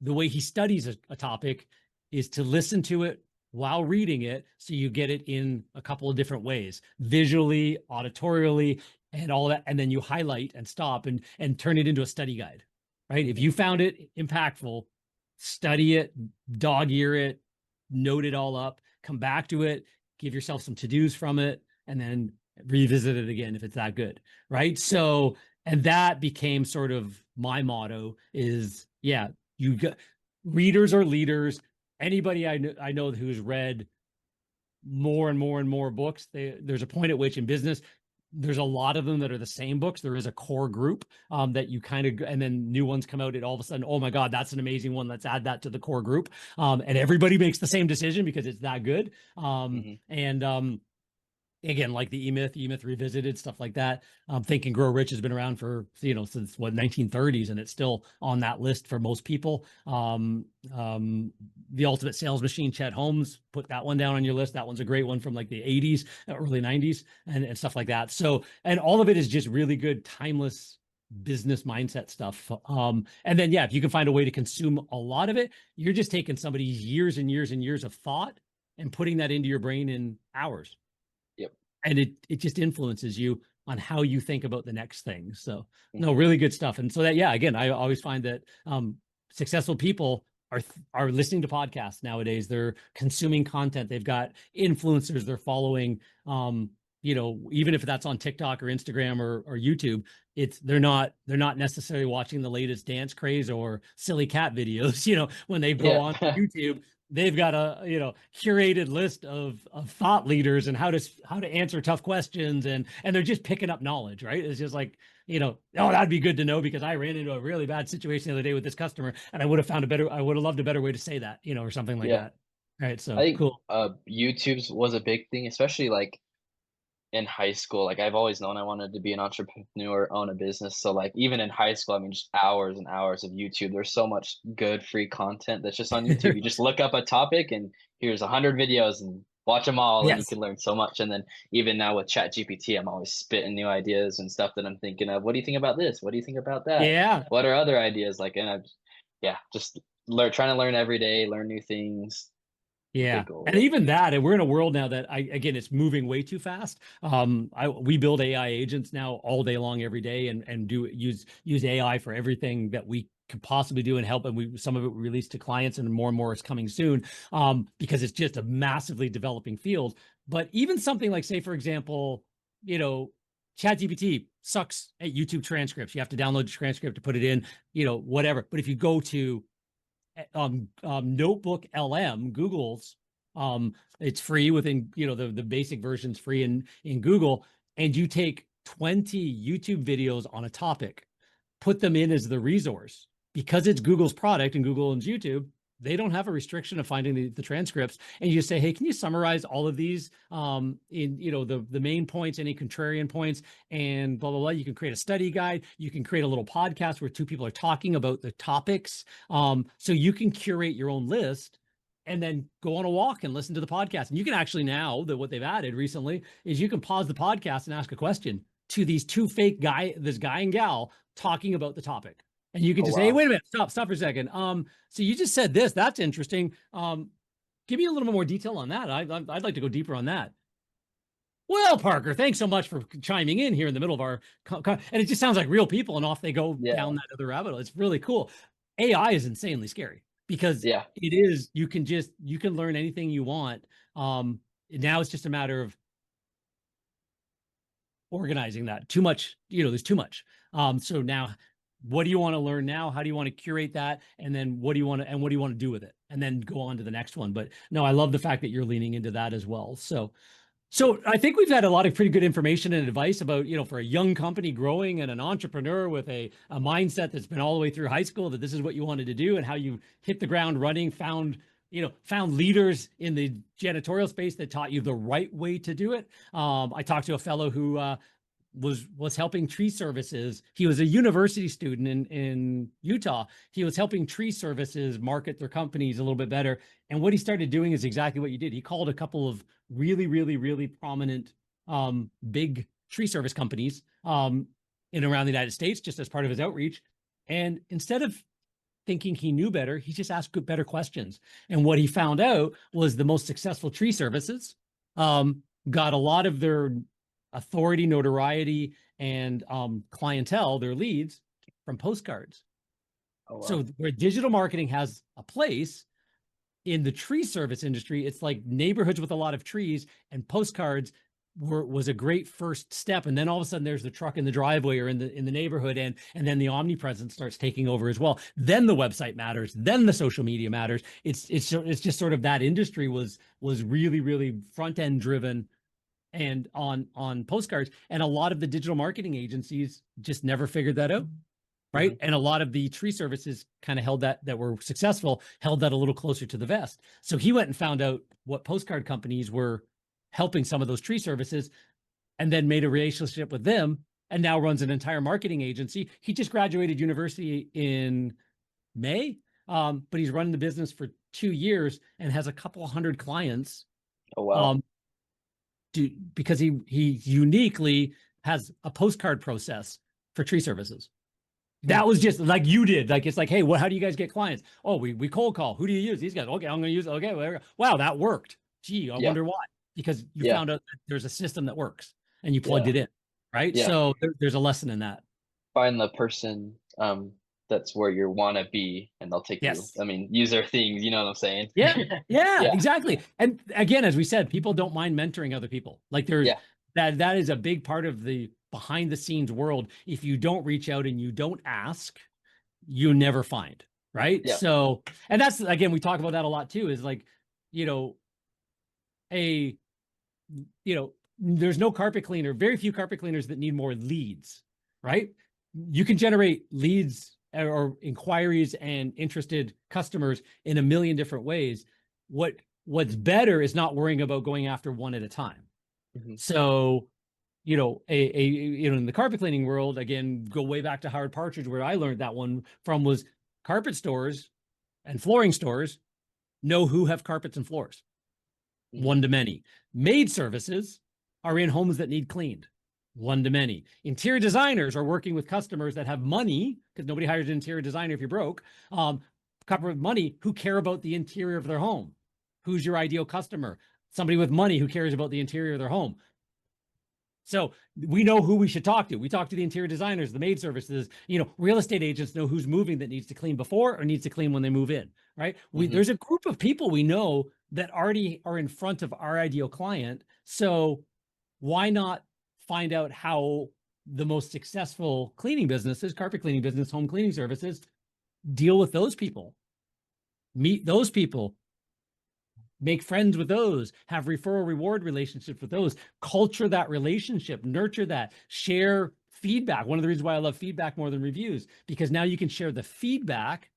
the way he studies a topic is to listen to it while reading it, so you get it in a couple of different ways, visually, auditorially, and all that, and then you highlight and stop and turn it into a study guide, right? If you found it impactful, study it, dog ear it, note it all up, come back to it, give yourself some to-dos from it, and then revisit it again if it's that good, right? So, and that became sort of my motto is, you got readers are leaders. Anybody I know who's read more and more and more books, there's a point at which in business, there's a lot of them that are the same books. There is a core group that you kind of, and then new ones come out, and all of a sudden, oh my God, that's an amazing one. Let's add that to the core group. And everybody makes the same decision because it's that good. And again, like the E-Myth Revisited, stuff like that. Think and Grow Rich has been around for, since 1930s, and it's still on that list for most people. The Ultimate Sales Machine, Chet Holmes, put that one down on your list. That one's a great one from like the 80s, early 90s, and stuff like that. So, and all of it is just really good, timeless business mindset stuff. And then, if you can find a way to consume a lot of it, you're just taking somebody's years and years and years of thought and putting that into your brain in hours. And it just influences you on how you think about the next thing. So no, really good stuff. And so that, again, I always find that successful people are listening to podcasts nowadays. They're consuming content. They've got influencers they're following. Even if that's on TikTok or Instagram or YouTube, they're not necessarily watching the latest dance craze or silly cat videos. When they go on YouTube, they've got a curated list of thought leaders and how to answer tough questions, and they're just picking up knowledge, right? It's just like, oh, that'd be good to know because I ran into a really bad situation the other day with this customer, and I would have loved a better way to say that, or something like that. Right. So I think cool. YouTube's was a big thing, especially like in high school. Like, I've always known I wanted to be an entrepreneur, own a business. So like, even in high school, I mean, just hours and hours of YouTube. There's so much good free content that's just on YouTube. You just look up a topic and here's 100 videos and watch them all, and you can learn so much. And then even now with ChatGPT, I'm always spitting new ideas and stuff that I'm thinking of. What do you think about this? What do you think about that? Yeah. What are other ideas? Like, and just trying to learn every day, learn new things. Yeah. And even that, and we're in a world now that again, it's moving way too fast. We build AI agents now all day long, every day, and use AI for everything that we could possibly do and help. And some of it we release to clients, and more is coming soon, because it's just a massively developing field. But even something like, say, for example, ChatGPT sucks at YouTube transcripts. You have to download the transcript to put it in, whatever. But if you go to Notebook LM, Google's, it's free within, the basic version's free in Google, and you take 20 YouTube videos on a topic, put them in as the resource, because it's Google's product and Google owns YouTube. They don't have a restriction of finding the transcripts, and you just say, hey, can you summarize all of these in, the main points, any contrarian points, and blah, blah, blah. You can create a study guide. You can create a little podcast where two people are talking about the topics. So you can curate your own list and then go on a walk and listen to the podcast. And you can actually, now that what they've added recently is you can pause the podcast and ask a question to these two this guy and gal talking about the topic. And you can just say, hey, wait a minute, stop for a second. So you just said this, that's interesting. Give me a little bit more detail on that. I'd like to go deeper on that. Well, Parker, thanks so much for chiming in here in the middle of our, and it just sounds like real people, and off they go down that other rabbit hole. It's really cool. AI is insanely scary because it is, you can learn anything you want. Now it's just a matter of organizing that. Too much, there's too much. So now, what do you want to learn now? How do you want to curate that? And then what do you want to do with it? And then go on to the next one. But no, I love the fact that you're leaning into that as well. So I think we've had a lot of pretty good information and advice about, for a young company growing and an entrepreneur with a mindset that's been all the way through high school, that this is what you wanted to do and how you hit the ground running, found leaders in the janitorial space that taught you the right way to do it. I talked to a fellow who was helping tree services. He was a university student in Utah. He was helping tree services market their companies a little bit better. And what he started doing is exactly what you did. He called a couple of really, really, really prominent big tree service companies in and around the United States, just as part of his outreach. And instead of thinking he knew better, he just asked better questions. And what he found out was the most successful tree services got a lot of their authority, notoriety, and clientele, their leads, from postcards. Oh, wow. So where digital marketing has a place in the tree service industry, it's like neighborhoods with a lot of trees, and postcards was a great first step. And then all of a sudden there's the truck in the driveway or in the neighborhood, and then the omnipresence starts taking over as well. Then the website matters, then the social media matters. It's just sort of that industry was really, really front end driven and on postcards, and a lot of the digital marketing agencies just never figured that out, right? Mm-hmm. And a lot of the tree services kind of held that were successful, held that a little closer to the vest. So he went and found out what postcard companies were helping some of those tree services, and then made a relationship with them, and now runs an entire marketing agency. He just graduated university in May, but he's running the business for 2 years and has a couple hundred clients. Oh, wow. Because he uniquely has a postcard process for tree services. That was just like you did. Like, it's like, hey, how do you guys get clients? Oh, we cold call. Who do you use? These guys. Okay, I'm going to use. Okay, wow, that worked. Gee, I wonder why. Because you found out that there's a system that works and you plugged it in, right? Yeah. So there's a lesson in that. Find the person that's where you want to be, and they'll take you. I mean, use their things. You know what I'm saying? Yeah, exactly. And again, as we said, people don't mind mentoring other people. Like there's that is a big part of the behind the scenes world. If you don't reach out and you don't ask, you never find, right? Yeah. So, and that's, again, we talk about that a lot too, is like, there's no carpet cleaner, very few carpet cleaners that need more leads, right? You can generate leads or inquiries and interested customers in a million different ways. What's better is not worrying about going after one at a time. Mm-hmm. So, in the carpet cleaning world, again, go way back to Howard Partridge, where I learned that one from, was carpet stores and flooring stores know who have carpets and floors. Mm-hmm. One to many. Maid services are in homes that need cleaned. One to many. Interior designers are working with customers that have money, because nobody hires an interior designer if you're broke, couple with money, who care about the interior of their home. Who's your ideal customer? Somebody with money who cares about the interior of their home. So we know who we should talk to. We talk to the interior designers, the maid services, real estate agents know who's moving that needs to clean before or needs to clean when they move in, right? Mm-hmm. There's a group of people we know that already are in front of our ideal client. So why not find out how the most successful cleaning businesses, carpet cleaning business, home cleaning services, deal with those people, meet those people, make friends with those, have referral reward relationships with those, culture that relationship, nurture that, share feedback. One of the reasons why I love feedback more than reviews, because now you can share the feedback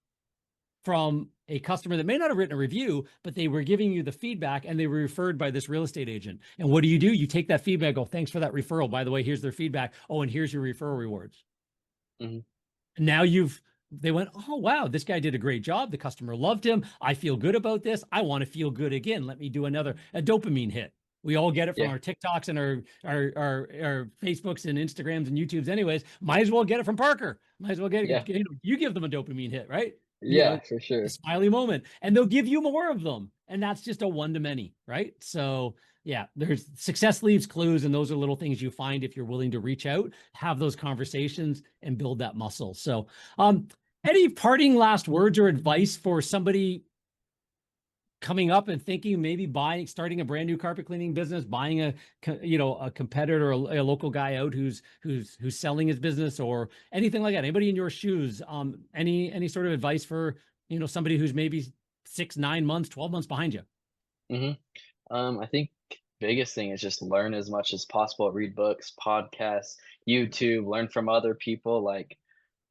from a customer that may not have written a review, but they were giving you the feedback and they were referred by this real estate agent. And what do? You take that feedback, go, thanks for that referral. By the way, here's their feedback. Oh, and here's your referral rewards. Mm-hmm. Now they went, oh, wow, this guy did a great job. The customer loved him. I feel good about this. I want to feel good again. Let me do a dopamine hit. We all get it from our TikToks and our Facebooks and Instagrams and YouTubes anyways. Might as well get it from Parker. Might as well get it. You give them a dopamine hit, right? For sure. A smiley moment. And they'll give you more of them. And that's just a one to many, right? So there's success leaves clues, and those are little things you find if you're willing to reach out, have those conversations, and build that muscle. So any parting last words or advice for somebody coming up and thinking maybe starting a brand new carpet cleaning business, buying a competitor or a local guy out who's selling his business or anything like that? Anybody in your shoes? Any sort of advice for, somebody who's maybe 6, 9 months, 12 months behind you? I think biggest thing is just learn as much as possible. Read books, podcasts, YouTube. Learn from other people. Like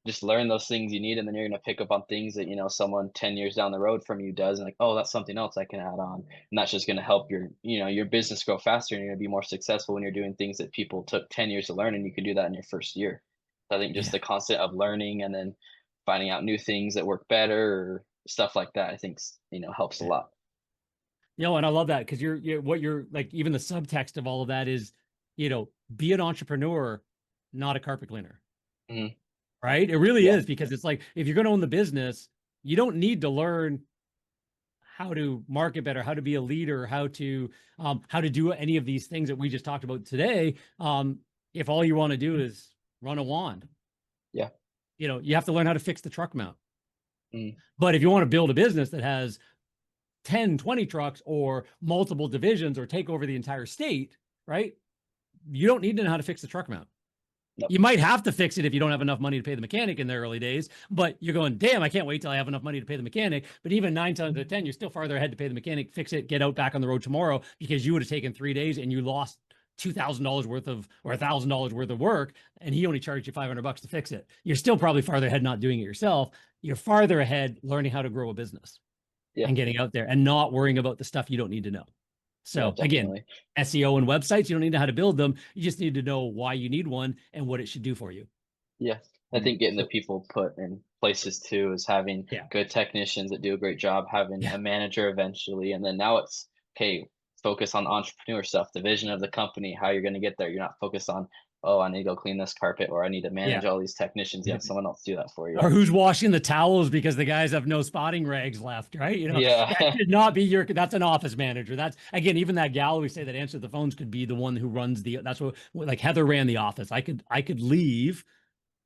just learn those things you need, and then you're gonna pick up on things that someone 10 years down the road from you does, and like, oh, that's something else I can add on, and that's just gonna help your business grow faster, and you're gonna be more successful when you're doing things that people took 10 years to learn, and you can do that in your first year. So I think just Yeah. the constant of learning and then finding out new things that work better or stuff like that, I think helps a Yeah. lot. And I love that because what you're like, even the subtext of all of that is, be an entrepreneur, not a carpet cleaner. Hmm. Right? It really Yeah. is, because it's like, if you're going to own the business, you don't need to learn how to market better, how to be a leader, how to do any of these things that we just talked about today. If all you want to do is run a wand, Yeah. you have to learn how to fix the truck mount. Mm. But if you want to build a business that has 10, 20 trucks or multiple divisions or take over the entire state, right? You don't need to know how to fix the truck mount. Nope. You might have to fix it if you don't have enough money to pay the mechanic in the early days, but you're going, damn, I can't wait till I have enough money to pay the mechanic. But even 9 times out of 10, you're still farther ahead to pay the mechanic, fix it, get out back on the road tomorrow, because you would have taken 3 days and you lost $2,000 worth of, or $1,000 worth of work, and he only charged you $500 to fix it. You're still probably farther ahead not doing it yourself. You're farther ahead learning how to grow a business Yeah. and getting out there and not worrying about the stuff you don't need to know. Yeah, So again, definitely. SEO and websites, you don't need to know how to build them. You just need to know why you need one and what it should do for you. Yeah. I think getting the So people put in places too is having yeah, good technicians that do a great job, having yeah, a manager eventually, and then now it's okay, focus on entrepreneur stuff, the vision of the company, how you're going to get there. You're not focused on, oh, I need to go clean this carpet or I need to yeah. manage all these technicians. You have someone else do that for you. Or who's washing the towels because the guys have no spotting rags left, right? Yeah. That should not be that's an office manager. That's, again, even that gal we say that answered the phones could be the one who runs that's what, like Heather ran the office. I could leave.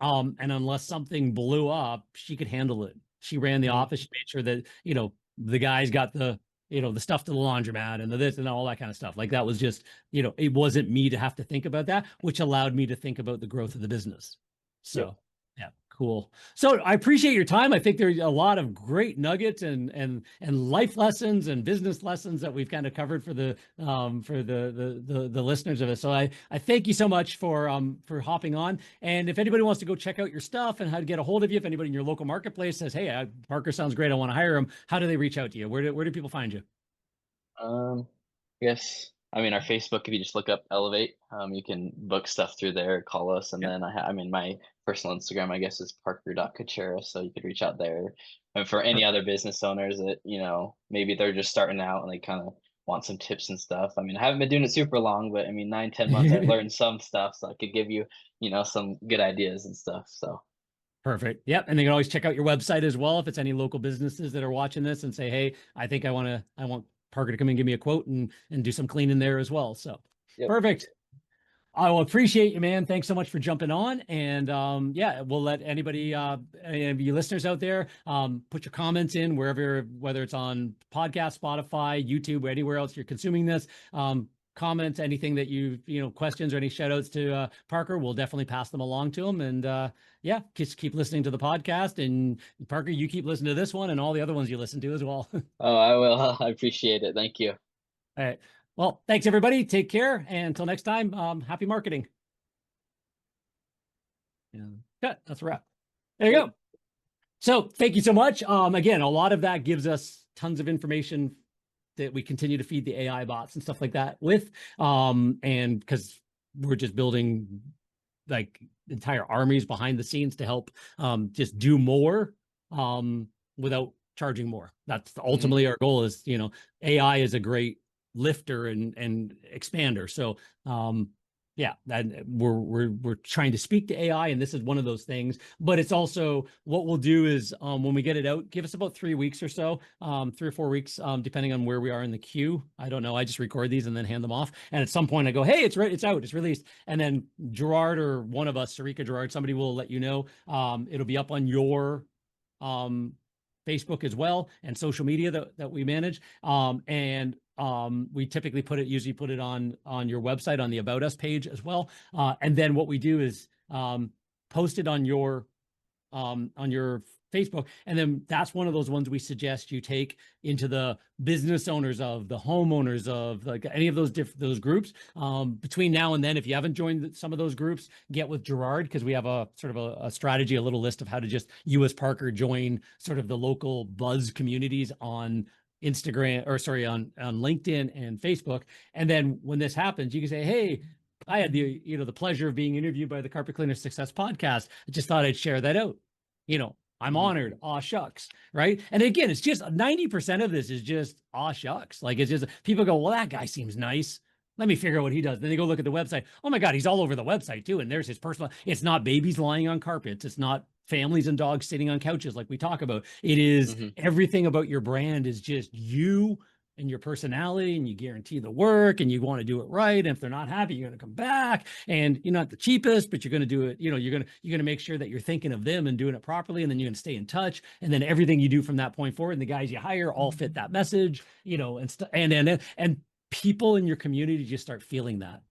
And unless something blew up, she could handle it. She ran the Mhm. office. She made sure that, the guys got the stuff to the laundromat and the this and all that kind of stuff. Like that was just, it wasn't me to have to think about that, which allowed me to think about the growth of the business. Yep. So yeah, cool. So I appreciate your time. I think there's a lot of great nuggets and life lessons and business lessons that we've kind of covered for the listeners of it. So I thank you so much for hopping on. And if anybody wants to go check out your stuff and how to get a hold of you, if anybody in your local marketplace says, hey, Parker sounds great, I want to hire him, how do they reach out to you? Where do people find you? Yes. I mean, our Facebook, if you just look up Elevate, you can book stuff through there, call us. And Yeah. then I mean, my personal Instagram, I guess, is parker.kucera. So you could reach out there. And for any other business owners that, maybe they're just starting out and they kind of want some tips and stuff. I mean, I haven't been doing it super long, but I mean, 9, 10 months, I've learned some stuff. So I could give you, some good ideas and stuff. So, Perfect. Yep. And they can always check out your website as well if it's any local businesses that are watching this and say, hey, I think I want Parker to come and give me a quote and do some cleaning there as well. So yep. perfect. I will appreciate you, man. Thanks so much for jumping on. And yeah, we'll let any of you listeners out there, put your comments in whether it's on podcast, Spotify, YouTube, or anywhere else you're consuming this. Comments, anything that questions or any shout outs to Parker, we'll definitely pass them along to him. And yeah, just keep listening to the podcast. And Parker, you keep listening to this one and all the other ones you listen to as well. Oh, I will. I appreciate it. Thank you. All right. Well, thanks everybody. Take care. And until next time, happy marketing. Yeah, that's a wrap. There you go. So thank you so much. Again, a lot of that gives us tons of information that we continue to feed the AI bots and stuff like that with. And because we're just building like entire armies behind the scenes to help just do more without charging more. That's ultimately our goal is, AI is a great lifter and expander. So yeah, that we're trying to speak to AI, and this is one of those things. But it's also what we'll do is when we get it out, give us about 3 weeks or so, 3 or 4 weeks, depending on where we are in the queue. I don't know. I just record these and then hand them off. And at some point, I go, "Hey, it's out, it's released." And then Gerard or one of us, Sarika Gerard, somebody will let you know. It'll be up on your Facebook as well, and social media that we manage. We typically usually put it on your website, on the About Us page as well. And then what we do is post it on your Facebook. And then that's one of those ones we suggest you take into the business owners of, the homeowners of, like any of those groups. Between now and then, if you haven't joined some of those groups, get with Gerard, because we have a sort of a strategy, a little list of how to just, you as Parker, join sort of the local buzz communities on Instagram, or sorry, on LinkedIn and Facebook. And then when this happens, you can say, hey, I had the pleasure of being interviewed by the Carpet Cleaner Success Podcast. I just thought I'd share that out. I'm honored. Aw shucks. Right. And again, it's just 90% of this is just aw shucks. Like, it's just people go, well, that guy seems nice. Let me figure out what he does. Then they go look at the website. Oh my God, he's all over the website too. And there's his personal, it's not babies lying on carpets. It's not families and dogs sitting on couches like we talk about. It is everything about your brand is just you and your personality, and you guarantee the work, and you want to do it right. And if they're not happy, you're going to come back, and you're not the cheapest, but you're going to do it. You're going to make sure that you're thinking of them and doing it properly. And then you're going to stay in touch. And then everything you do from that point forward, and the guys you hire all fit that message, and people in your community just start feeling that.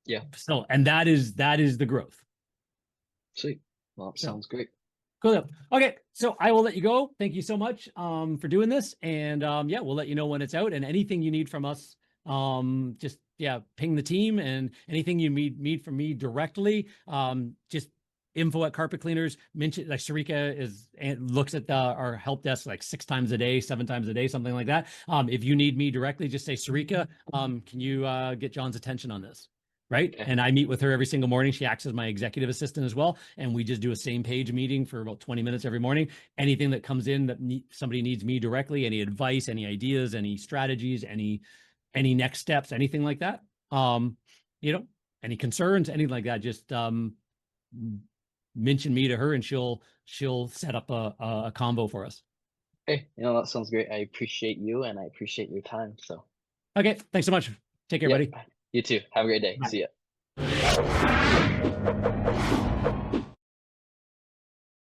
Yeah. So, and that is the growth. Sweet. Well, sounds great. Cool. Okay, so I will let you go. Thank you so much for doing this, and we'll let you know when it's out. And anything you need from us, just ping the team. And anything you need from me directly, just info at Carpet Cleaners. Mention, like, Sarika looks at our help desk like 6 times a day, 7 times a day, something like that. If you need me directly, just say, Sarika, can you get John's attention on this? Right. And I meet with her every single morning. She acts as my executive assistant as well. And we just do a same page meeting for about 20 minutes every morning. Anything that comes in that somebody needs me directly, any advice, any ideas, any strategies, any next steps, anything like that, any concerns, anything like that, just mention me to her, and she'll set up a combo for us. Hey, that sounds great. I appreciate you, and I appreciate your time. So, okay. Thanks so much. Take care, buddy. You too. Have a great day. Bye. See ya.